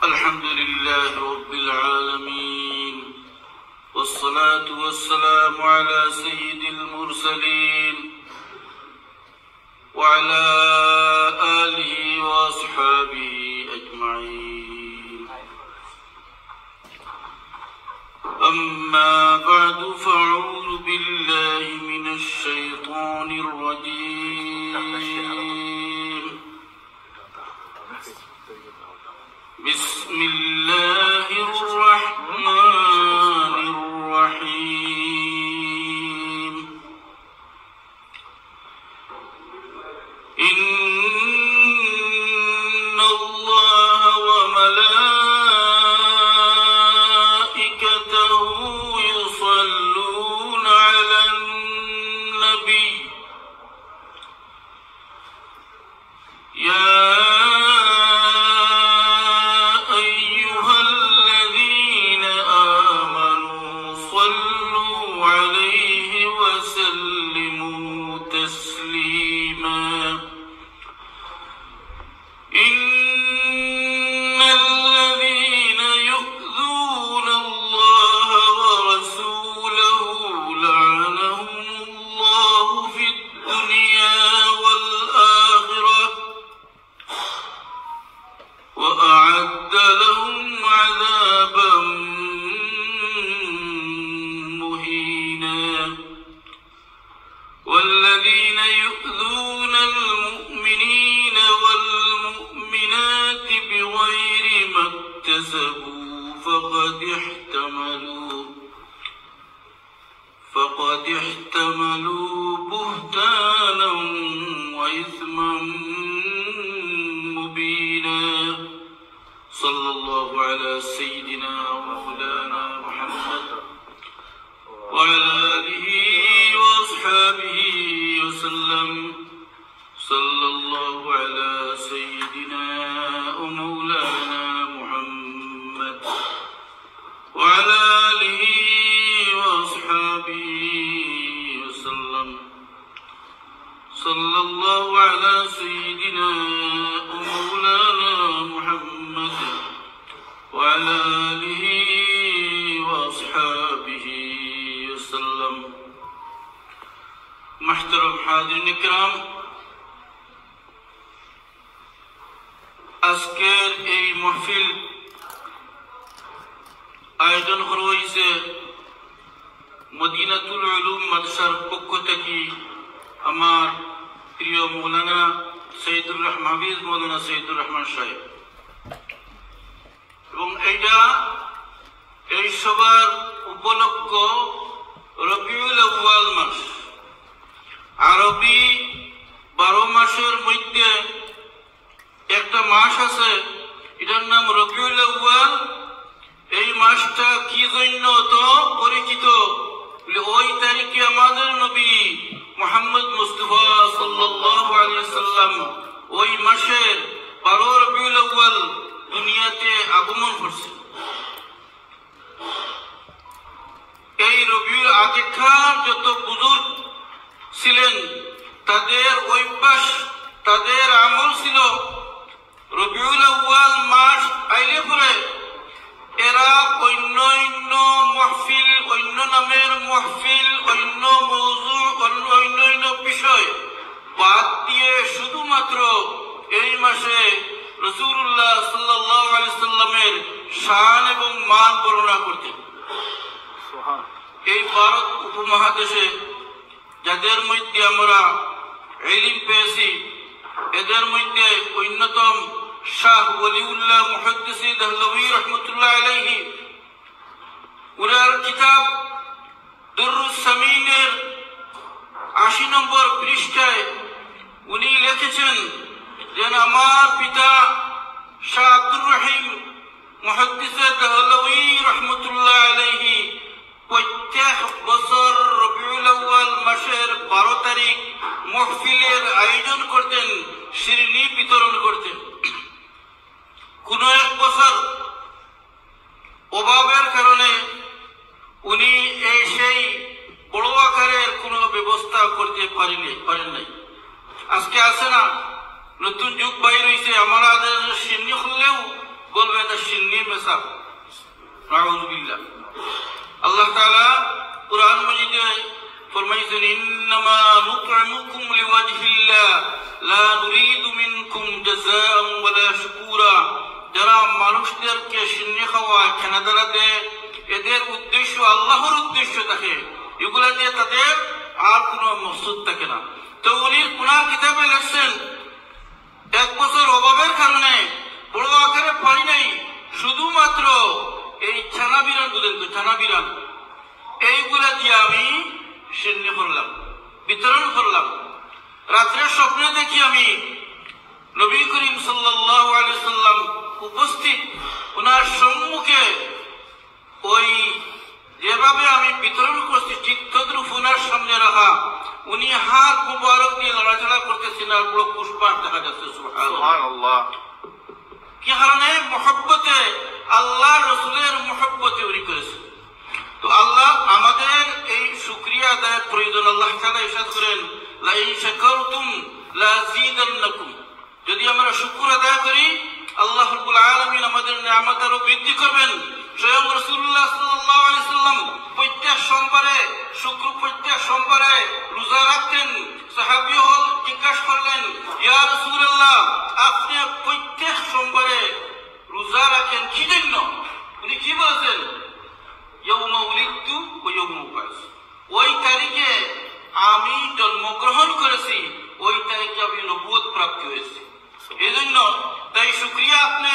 الحمد لله رب العالمين والصلاة والسلام على سيد المرسلين وعلى آله وأصحابه أجمعين أما بعد فأعوذ بالله من الشيطان الرجيم بسم الله الرحمن الرحيم إن الله وملائكته يصلون على النبي يا وأعد لهم عذابا مهينا والذين يؤذون المؤمنين والمؤمنات بغير ما اكتسبوا فقد احتملوا بهتانا وإثما مبينا صلى الله على سيدنا ومولانا محمد وعلى آله وأصحابه وسلم صلى الله على سيدنا ومولانا محمد وعلى آله وأصحابه وسلم صلى الله على سيدنا ومولانا محمد وعلى آله وأصحابه وسلم محترم حاضرین کرام আজকের এই মাহফিল আয়োজন করা হয়েছে মদিনাতুল উলুম মাদ্রাসার পক্ষ থেকে আমার প্রিয় মৌলানা সৈয়দুর রহমান হাফিজ মৌলানা সৈয়দুর রহমান সাহেব এবং এই সবার উপলক্ষ রবিউল আউয়াল মাস আরবি 12 মাসের মধ্যে একটা মাস আছে এটার নাম রবিউল আউয়াল এই মাসটা কি জন্য তো পরিচিত ওই তারিখে আমাদের নবী মুহাম্মদ মুস্তাফা সাল্লাল্লাহু আলাইহি ওয়াসাল্লাম ওই মাসের 12 রবিউল আউয়াল দুনিয়াতে আগমন করছে এই রবিউল আকিকার যত বুজুর্গ ছিলেন তাদের অভ্যাস তাদের আমল ছিল রবিউল আউয়াল মাস আইলে পরে এরা অন্য মাহফিল অন্য নামের মাহফিল অন্য মওযু অন্য বিষয় বাদ দিয়ে শুধুমাত্র এই মাসে রাসূলুল্লাহ সাল্লাল্লাহু আলাইহি সাল্লামের শান এবং মান বর্ণনা করতেন এই ভারত উপমহাদেশে যাদের মধ্যে আমরা ইলম পেয়েছি এদের মধ্যে অন্যতম শাহ ওলিউল্লাহ মুহাদ্দিস দেহলভী রহমাতুল্লাহ আলাইহি উনার কিতাব দুররুস সামিনের 80 নম্বর পৃষ্ঠায় উনি লিখেছেন যে আমার পিতা শাহ আব্দুর রহিম মুহাদ্দিস দেহলভী রহমাতুল্লাহ আলাইহি প্রত্যেক বছর রবিউল আউয়াল মাসের 12 তারিখ মাহফিলের আয়োজন করতেন শিরনি বিতরণ করতেন কোন এক বছর অভাবের কারণে উনি সেই বড় আকারের কোনো ব্যবস্থা করতে পারেন নাই আজকে আছে না নতুন যুগ বাইর হইছে আমাদের সিন্নি হলেও বলবে এটা সিন্নি মেসাব। আউযু বিল্লাহ। আল্লাহ তাআলা কুরআন মাজিদে ফরমাইছেন, ইন্নামা নুত'iমুকুম লিওয়াজহিল্লাহ লা নুরিদু মিনকুম জাযাআন ওয়ালা শুকুরা। যারা মানুষদেরকে সিন্নি খাওয়ায়, খানাদানা দেয়, এদের উদ্দেশ্য আল্লাহর উদ্দেশ্য থাকে, এগুলা দিয়ে তাদের আর কোনো মকসুদ থাকে না। তো উনি ওনার কিতাবে লিখছেন, 1 বছর অভাবের কারণে বড় আকারে পারি নাই, শুধুমাত্র এই ছানা বিরান, বুঝলেন তো, ছানা বিরান এইগুলা দিয়ে আমি সিন্নি করলাম, বিতরণ করলাম। রাত্রে স্বপ্নে দেখি আমি নবী করিম সাল্লাল্লাহু আলাইহি সাল্লাম উপস্থিত, ওনার সম্মুখে ওই যেভাবে আমি বিতরণ করছি ঠিক তদ্রুপ ওনার সামনে রাখা, উনি হাত মুবারক দিয়ে লড়াচড়া করতেছেন আর পুরো পুষ্পার দেখা যাচ্ছে। সুবহানাল্লাহ। কি কারণে? মহব্বতে, আল্লাহ রসুলের মহব্বতে উনি করেছেন। তো আল্লাহ আমাদের এই শুকরিয়া আদায়ের প্রয়োজন। আল্লাহ তাআলা ইরশাদ করেন, লাইন শাকারতুম লাযীদান্নাকুম। যদি আমরা শুকর আদায় করি, আল্লাহ রাব্বুল আলামিন আমাদের নিয়ামত আরো বৃদ্ধি করবেন। স্বয়ং রাসূলুল্লাহ সাল্লাল্লাহু আলাইহি সাল্লাম প্রত্যেক সোমবারে রোজা রাখতেন। সাহাবী হল জিজ্ঞাসা করলেন, ইয়া রাসূলুল্লাহ, আপনি প্রত্যেক সোমবারে রোজা রাখেন কি জন্য? উনি কি বলেছেন? ইয়াউমা উলিদতু ওয়া ইয়াউমা উবাস। ওই তারিখে আমি জন্মগ্রহণ করেছি, ওই তারিখে আমি নবুয়ত প্রাপ্তি হয়েছে। এই জন্য তাই শুকরিয়া আপনি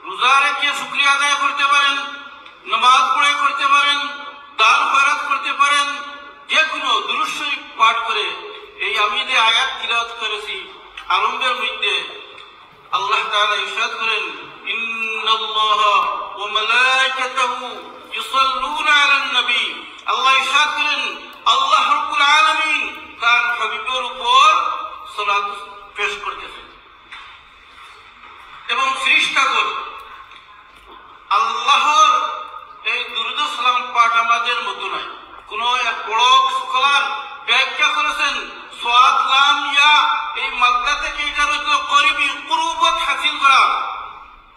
রোজা রেখে শুকরিয়া আদায় করতে পারেন, নামাজ পড়ে করতে পারেন, দান খয়রাত করতে পারেন, যে কোনো দুরূদ শরীফ পাঠ করে। এই আমি যে আয়াত তিলাওয়াত করেছি আরম্ভের মধ্যে, আল্লাহ তাআলা ইরশাদ করেন, ইন্নাল্লাহা ওয়া মালাইকাতাহু ইউসাল্লুনা আলান নবী। আল্লাহ ইরশাদ করেন, আল্লাহ রাব্বুল আলামিন তার হাবিবের উপর সালাত পেশ করতেছেন এবং ফেরেশতাগণ। আল্লাহর এই দুরূদ সালাম পাঠ আমাদের মতো নয়। কোন এক বড় স্কলার ব্যাখ্যা করেছেন, সাওয়াত লাম ইয়া, এই মাদ্দা থেকে এটা হলো করিবি, কুরবাত হাসিল করা।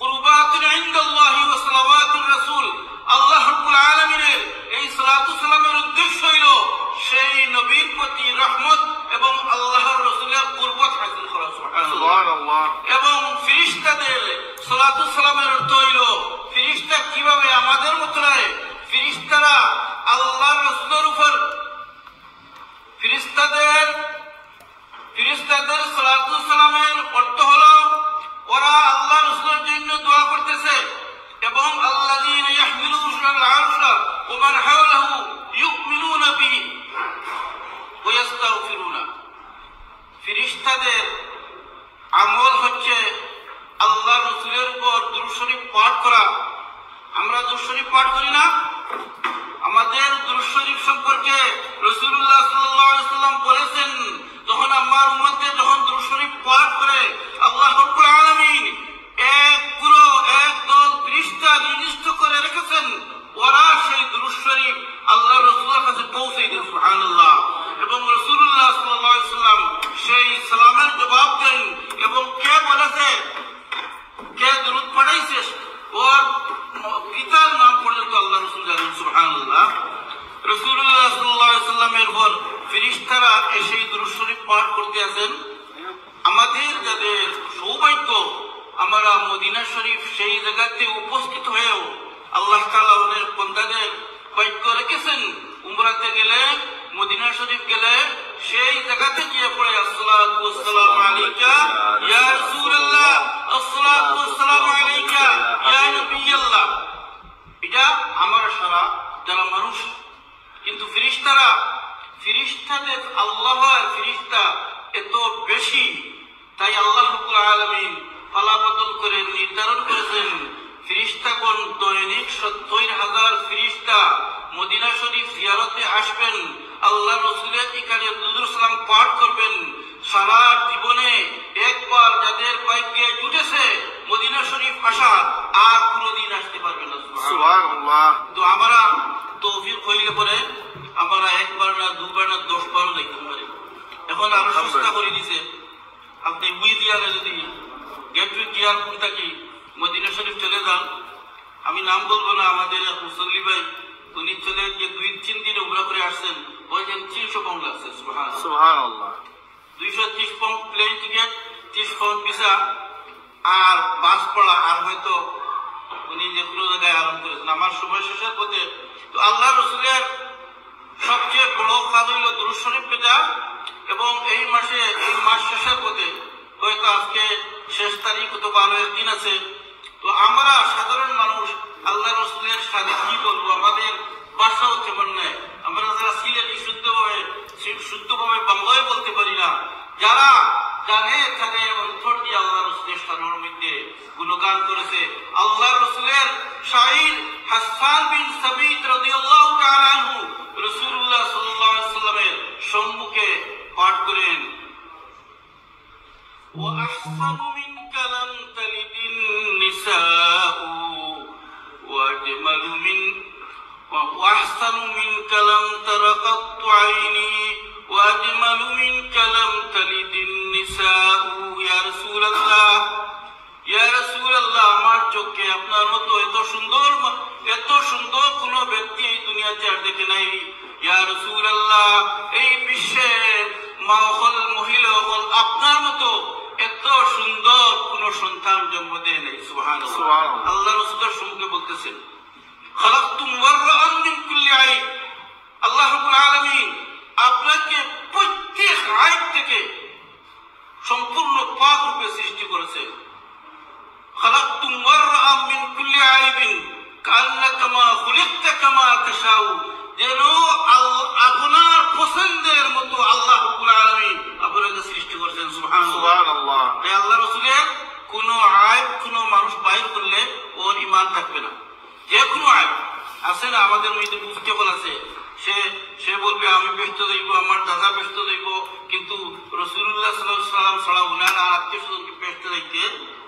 কুরবাতুন ইনদাল্লাহি ওয়া সালাওয়াতুর রাসূল। আল্লাহ রাব্বুল আলামিনের এই সালাতু সালামের উদ্দেশ্য হইল সেই নবীর প্রতি রহমত এবং আল্লাহর রাসূলের কুরবাত হাসিল করা। সুবহানাল্লাহ। এবং ফেরেশতাদের সালাতু সালামের অর্থ হইল, ফেরেশতা কিভাবে আমাদের মতো নয়, ফেরেশতারা আল্লাহর রাসূলের উপর, ফেরেশতাদের সালাতু সালামের অর্থ হলো ওরা আল্লাহর রাসূলের জন্য দোয়া করতেছে এবং আল্লাযীনা ইয়াহমিলুনাল আরশা ওয়া মান হাওলাহু ইউমিনুনা বিহি ওয়া ইস্তাগফিরুনা। ফেরেশতাদের আমল হচ্ছে আল্লাহর রাসূলের উপর দুরূদ শরীফ পাঠ করা। আমরা দুরূদ শরীফ পাঠ করি না? আমাদের দুরূদ শরীফ সম্পর্কে রাসূলুল্লাহ সাল্লাল্লাহু আলাইহি সাল্লাম বলেছেন, যখন আমার উম্মতদের যখন দুরূদ শরীফ পাঠ করে, আল্লাহ রাব্বুল আলামিন এক দল ফেরেশতা নির্দিষ্ট করে রেখেছেন, ওরা সেই দুরূদ শরীফ আল্লাহর রাসূলের কাছে পৌঁছে দেয়। সুবহানাল্লাহ। এবং রাসূলুল্লাহ সাল্লাল্লাহু আলাইহি সাল্লাম সেই সালামের জবাব দেন এবং কে বলেছে, কে দুরূদ পড়াইছে, ওর পিতার নাম পর্যন্ত আল্লাহ রাসূল জানেন। সুবহানাল্লাহ। রাসূলুল্লাহ সাল্লাল্লাহু আলাইহি সাল্লামের উপর ফেরেশতারা এসে দুরূদ শরীফ পাঠ করতে আসেন। আমাদের যাদের সৌভাগ্য, আমরা মদিনা শরীফ সেই জায়গাতে উপস্থিত হয়েও আল্লাহ তাআলা ওদের বান্দাদের ভাগ্য রেখেছেন, উমরাতে গেলে, মদিনা শরীফ গেলে সেই জায়গাতে গিয়ে পড়ে, আসসালাতু ওয়াসসালামু আলাইকা ইয়া রাসূলুল্লাহ, আসসালাতু ওয়াসসালামু আলাইকা ইয়া নবিয়াল্লাহ। এটা আমার সারা যারা মানুষ। কিন্তু ফেরেশতাদের আল্লাহর ফেরেশতা এত বেশি, তাই আল্লাহ রাব্বুল আলামিন ফলাবদল করে নির্ধারণ করেছেন, ফেরেশতাগণ দৈনিক ৭০,০০০ ফেরেশতা মদিনা শরীফ জিয়ারতে আসবেন, আল্লাহ রাসূলের এখানে দুরূদ সালাম পাঠ করবেন। সারা জীবনে একবার যাদের ভাগ্যে জুটেছে মদিনা শরীফ আসা, আর কোনোদিন আসতে পারবে না। সুবহানাল্লাহ। তো আমরা তৌফিক হইলে পরে আমরা একবার না, দুবার না, 10 বারও দেখতে পারি। এখন আরো সস্তা করে দিছে, আপনি বুঝ দিয়ালে যদি গেটওয়ে গিয়ার কোনটা কি মদিনা আমি নাম বলবো না, আমাদের এক মুসল্লি ভাই উনি চলে গিয়ে 2-3 দিন উমরা করে আসছেন, বলছেন 300 পাউন্ড লাগছে। সুবহানাল্লাহ। 230 pound plane ticket, 30 pound visa আর বাস পড়া, আর হয়তো উনি যে কোনো জায়গায় আরাম করেছেন। আমার সময় শেষের পথে তো আল্লাহ রসুলের সবচেয়ে বড় কাজ হইল দুরূদ শরীফ পেজা, এবং এই মাস শেষের পথে হয়তো আজকে শেষ তারিখ, হয়তো 12-এর দিন আছে। তো আমরা সাধারণ মানুষ আল্লাহ রসুলের সাথে কি বলবো, আমাদের ভাষাও তেমন নেই। আমরা যারা সিলেটি শুদ্ধভাবে বাংলায় বলতে পারি না, যারা জানে তাদের অন্তর দিয়ে আল্লাহ রসুলের সাধারণ মধ্যে গুণগান করেছে। আল্লাহ রসুলের শাইর হাসান বিন সাবিত রাদিয়াল্লাহু তাআলা আনহু রাসূলুল্লাহ সাল্লাল্লাহু আলাইহি ওয়াসাল্লামের সম্মুখে পাঠ করেন, ওয়া আহসানু মিনকা লাম তালিদিন নিসাউ ওয়া আজমালু মিন ওয়া আহসানু মিনকা লাম তারা কাত্তু আইনি ওয়া আজমালু মিনকা লাম তালিদিন নিসাউ। ইয়া রাসূলুল্লাহ, ইয়া রাসূলুল্লাহ, আমার চোখে আপনার মতো এত সুন্দর কোন ব্যক্তি এই দুনিয়াতে আর দেখে নাই। ইয়া রাসূলুল্লাহ, এই বিশ্বের মহিলা হল আপনার মতো এত সুন্দর কোন সন্তান জন্ম দেয় নাই। সুবহানাল্লাহ। আল্লাহ রাসূলের সঙ্গে বলতেছেন, খালাকতু মুবাররাআন মিন কুল্লি আইব, আল্লাহ রাব্বুল আলামিন আপনাকে প্রত্যেক আইব থেকে সম্পূর্ণ পাক রূপে সৃষ্টি করেছে। খালাকতু মুবাররাআন মিন কুল্লি আইবিন কান্নাকা মা খুলিকতা কামা তাশাউ, যেন আপনার পছন্দের মতো আল্লাহ রাব্বুল আলামিন আপনাকে সৃষ্টি করেছেন। সুবহানাল্লাহ। তাই আল্লাহ রাসূলের কোন আইব কোন মানুষ বাইর করলে ওর ঈমান থাকবে না। যে কোনো আইব আছে না, আমাদের মধ্যে মুফতি হল আছে, সে বলবে আমি ব্যস্ত যাইব, আমার দাদা ব্যস্ত যাইব, কিন্তু রাসূলুল্লাহ সাল্লাল্লাহু আলাইহি ওয়াসাল্লাম ছাড়া উনার আত্মীয় স্বজনকে ব্যস্ত যাইতে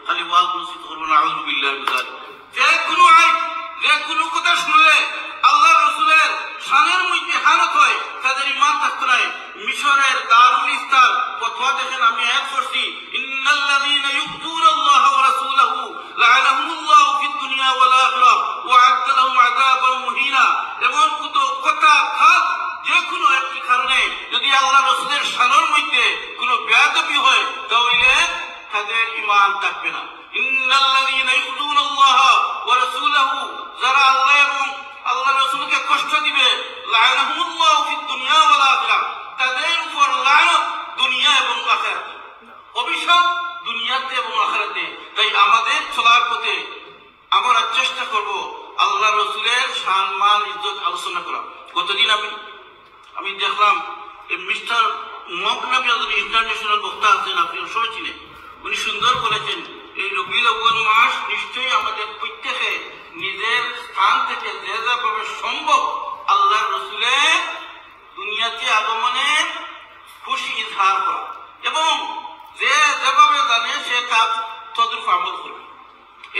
খালি ওয়াজ নসিহত করবেন। আউযু বিল্লাহি মিনাশ যালিক। যে কোনো আইব, যে কোনো কথা শুনলে আল্লাহ রাসূলের শানের মধ্যে হানত হয়, তাদের ঈমান থাকতে নাই। মিশরের দারুল ইফতার ফতোয়া দেখেন, আমি এক করছি, ইন্নাল্লাযীনা ইউযুনাল্লাহা ওয়া রাসূলাহু লা'আনাহুমুল্লাহু ফিদ দুনিয়া ওয়াল আখিরাহ ওয়া আ'আদ্দা লাহুম আযাবান মুহিনা। এমন কথা খাত যে কোনো একটি কারণে যদি আল্লাহ রাসূলের শানের মধ্যে কোনো বেয়াদবি হয়, তাহলে তাদের ঈমান থাকবে না। ইন্নাল্লাযীনা ইউযুনাল্লাহা ওয়া রাসূলাহু, যারা আল্লাহ এবং আল্লাহ রাসূলকে কষ্ট দিবে, লা'আনাহুমুল্লাহু ফিদ দুনিয়া ওয়াল আখিরাহ, তাদের উপর লানত দুনিয়া এবং আখিরাতে, অভিশাপ দুনিয়াতে এবং আখিরাতে। তাই আমাদের চলার পথে আমরা চেষ্টা করব আল্লাহ রাসূলের সম্মান ইজ্জত আলোচনা করা। গতদিন আমি দেখলাম মিস্টার মকনবী ইন্টারন্যাশনাল বক্তা আছেন, আপনি সবাই চিনেন, উনি সুন্দর বলেছেন, এই রবিউল আউয়াল মাস নিশ্চয়ই আমাদের প্রত্যেকে নিজের স্থান থেকে যে যেভাবে সম্ভব আল্লাহ রসুলের দুনিয়াতে আগমনের খুশি ইজহার করা, এবং যে যেভাবে জানে সে তার তদরূপ আমল করবে।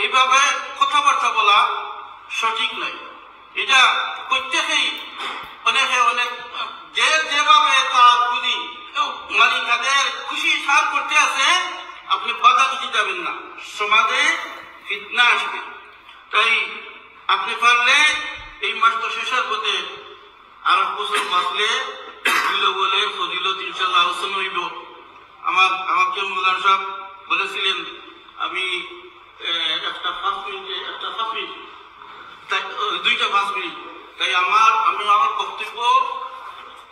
এইভাবে কথাবার্তা বলা সঠিক নয়। এটা প্রত্যেকেই অনেক যে যেভাবে তার বুঝি মানে তাদের খুশি ইজহার করতে আছে, আপনি বাধা দিতে যাবেন না, সমাজে ফিতনা আসবে। তাই আপনি পারলে এই মাসটা শেষের পথে আরো বছর বাঁচলে বলে ফজিলত ইনশাআল্লাহ আলোচনা হইব। আমাকে মৌলানা সাহেব বলেছিলেন আমি একটা 5 মিনিট দুইটা 5 মিনিট, তাই আমি আমার বক্তব্য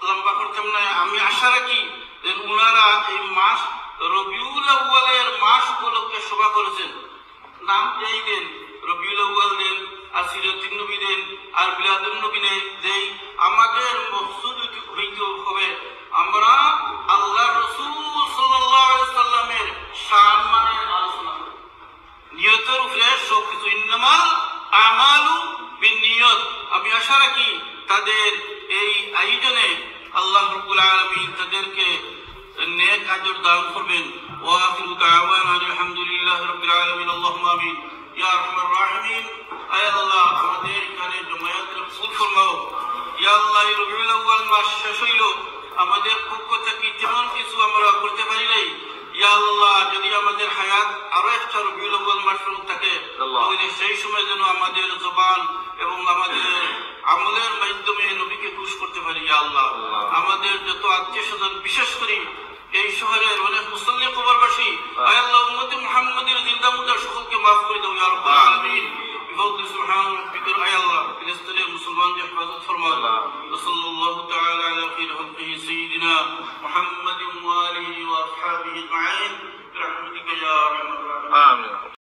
লম্বা করতাম না। আমি আশা রাখি যে ওনারা এই মাস রবিউল আউয়ালের মাস উপলক্ষে সভা করেছেন, নাম যেই দেন, রবিউল আউয়াল দেন, আর সিরাতুন নবী দেন, আর মিলাদুন নবী দেই, আমাদের মকসুদ হইতে হবে আমরা আল্লাহ রাসূল সাল্লাল্লাহু আলাইহি ওয়াসাল্লামের সম্মানের আলোচনা করি। নিয়তের উপরে সবকিছু, ইন্নামাল আমালু বিন্নিয়ত। আমি আশা রাখি তাদের এই আয়োজনে আল্লাহ রাব্বুল আলামিন তাদেরকে নেক আজর দান করবেন। ওয়া আখিরু দাওয়ানা আলহামদুলিল্লাহি রাব্বিল আলামিন। আল্লাহুম্মা আমিন। ইয়া আরহামার রাহিমিন, আয় আল্লাহ আমাদের এখানে জমায়েতের কবুল ফরমাও। ইয়া আল্লাহ, এই রবিউল আউয়াল মাস শেষ হইল, আমাদের পক্ষ থেকে তেমন কিছু আমরা করতে পারি নাই। ইয়া আল্লাহ যদি আমাদের হায়াত আরো একটা রবিউল আউয়াল মাস থাকে তাহলে সেই সময় যেন আমাদের জবান এবং আমাদের আমলের মাধ্যমে নবীকে খুশ করতে পারি ইয়া আল্লাহ। আমাদের যত আত্মীয় স্বজন বিশেষ করে এই শহরের অনেক মুসল্লি কবরবাসী আয় আল্লাহ উম্মতে মুহাম্মাদের জিন্দা মুর্দা সকলকে মাফ করে দাও ইয়া রাব্বাল আলামিন। بفضل سبحان ربك يا الله فلسطين المسلمان يحفظ فرمان وصلى الله تعالى على خير خلقه سيدنا محمد